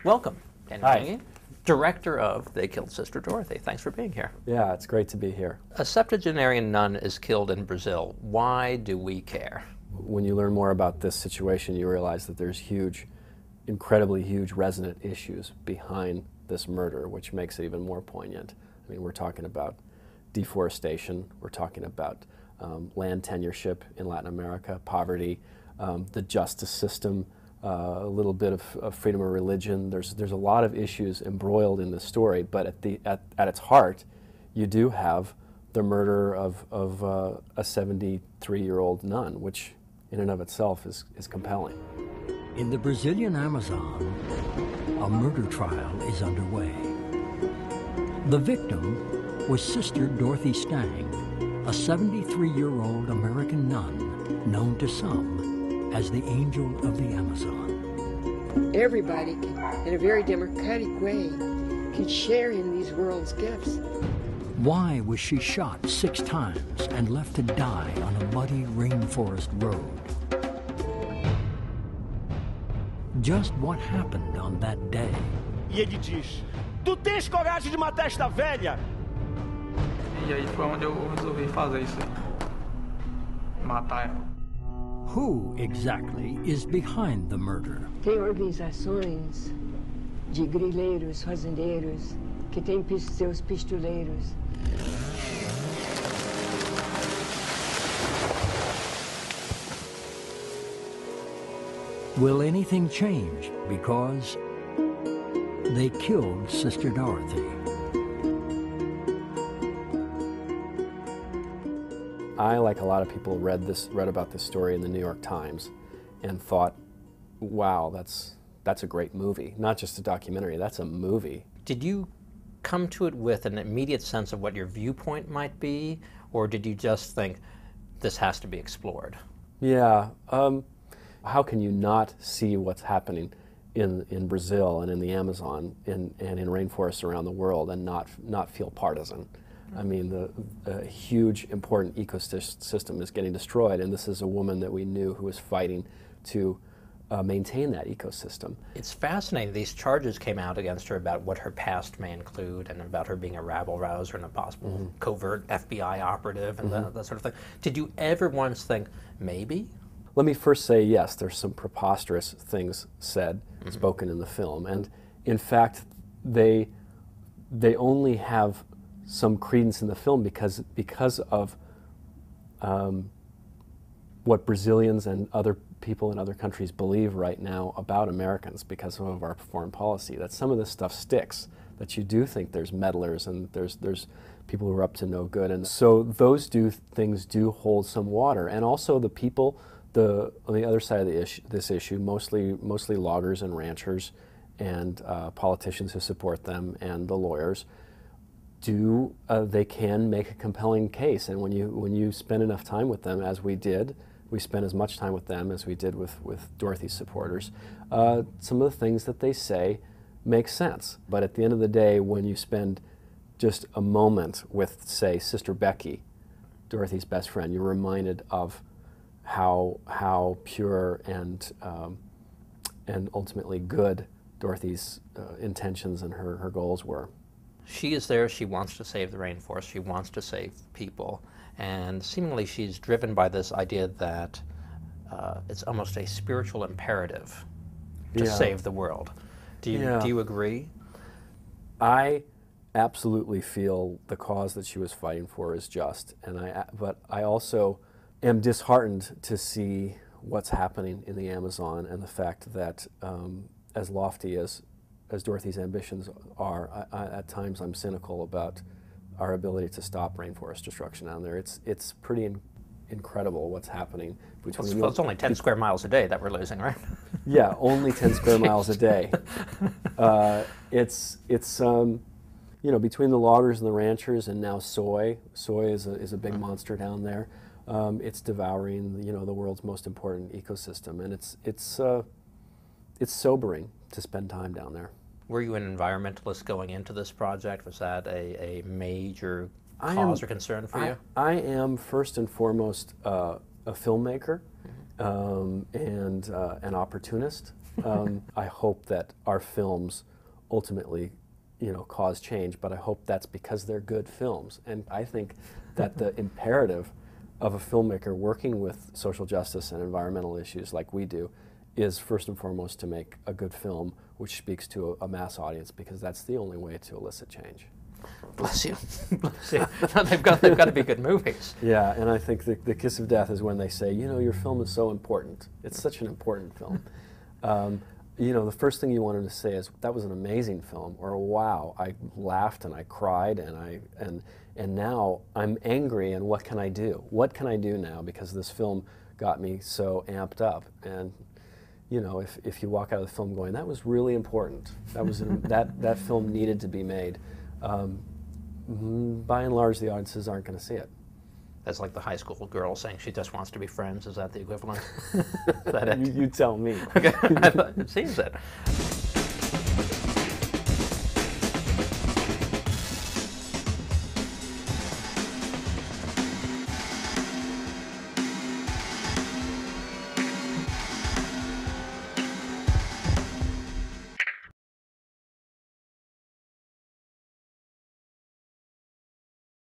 Welcome, Daniel Hi. Junge, director of They Killed Sister Dorothy. Thanks for being here. Yeah, it's great to be here. A septuagenarian nun is killed in Brazil. Why do we care? When you learn more about this situation, you realize that there's huge, incredibly huge resonant issues behind this murder, which makes it even more poignant. I mean, we're talking about deforestation, we're talking about land tenureship in Latin America, poverty, the justice system, a little bit of freedom of religion. There's a lot of issues embroiled in this story, but at its heart, you do have the murder of a 73-year-old nun, which in and of itself is compelling. In the Brazilian Amazon, a murder trial is underway. The victim was Sister Dorothy Stang, a 73-year-old American nun known to some as the Angel of the Amazon. Everybody can, in a very democratic way, can share in these world's gifts. Why was she shot 6 times and left to die on a muddy rainforest road? Just what happened on that day? E ele diz: "Tu tens coragem de matar esta velha?" E aí foi onde eu resolvi fazer isso aí. Matar ela. Who exactly is behind the murder? Tem organizações de grileiros, fazendeiros, que têm seus pistoleiros. Will anything change because they killed Sister Dorothy? I, like a lot of people, read about this story in the New York Times and thought, wow, that's a great movie. Not just a documentary, that's a movie. Did you come to it with an immediate sense of what your viewpoint might be, or did you just think, this has to be explored? Yeah. How can you not see what's happening in Brazil and in the Amazon and in rainforests around the world and not feel partisan? I mean, the huge, important ecosystem is getting destroyed, and this is a woman that we knew who was fighting to maintain that ecosystem. It's fascinating. These charges came out against her about what her past may include and about her being a rabble-rouser and a possible covert FBI operative and that sort of thing. Did you ever once think, maybe? Let me first say, yes, there's some preposterous things said, spoken in the film, and in fact, they only have some credence in the film because of what Brazilians and other people in other countries believe right now about Americans because of our foreign policy, that some of this stuff sticks, that you do think there's meddlers and there's people who are up to no good, and so those things do hold some water. And also the people on the other side of this issue, mostly loggers and ranchers and politicians who support them and the lawyers, they can make a compelling case. And when you spend enough time with them, as we did, we spent as much time with them as we did with Dorothy's supporters, some of the things that they say make sense. But at the end of the day, when you spend just a moment with, say, Sister Becky, Dorothy's best friend, you're reminded of how pure and ultimately good Dorothy's intentions and her goals were. She is there, she wants to save the rainforest, she wants to save people, and seemingly she's driven by this idea that it's almost a spiritual imperative to save the world. Do you agree? I absolutely feel the cause that she was fighting for is just, but I also am disheartened to see what's happening in the Amazon and the fact that as lofty as Dorothy's ambitions are, at times I'm cynical about our ability to stop rainforest destruction down there. It's pretty incredible what's happening between. Well, it's only 10 square miles a day that we're losing, right? Yeah, only 10 square miles a day. It's you know, between the loggers and the ranchers, and now soy. Soy is a big monster down there. It's devouring the world's most important ecosystem, and it's sobering to spend time down there. Were you an environmentalist going into this project? Was that a major cause or concern for you? I am first and foremost a filmmaker and an opportunist, I hope that our films ultimately, cause change, but I hope that's because they're good films. And I think that the imperative of a filmmaker working with social justice and environmental issues like we do is first and foremost to make a good film which speaks to a mass audience, because that's the only way to elicit change. Bless you. Bless you. They've got to be good movies. Yeah, and I think the kiss of death is when they say, your film is so important. It's such an important film. The first thing you wanted to say is, that was an amazing film, or wow, I laughed and I cried and now I'm angry, and what can I do? What can I do now, because this film got me so amped up? And if you walk out of the film going, that was really important, that was that film needed to be made, by and large the audiences aren't going to see it. That's like the high school girl saying she just wants to be friends. Is that the equivalent? Is that it? You tell me. Okay. It seems it.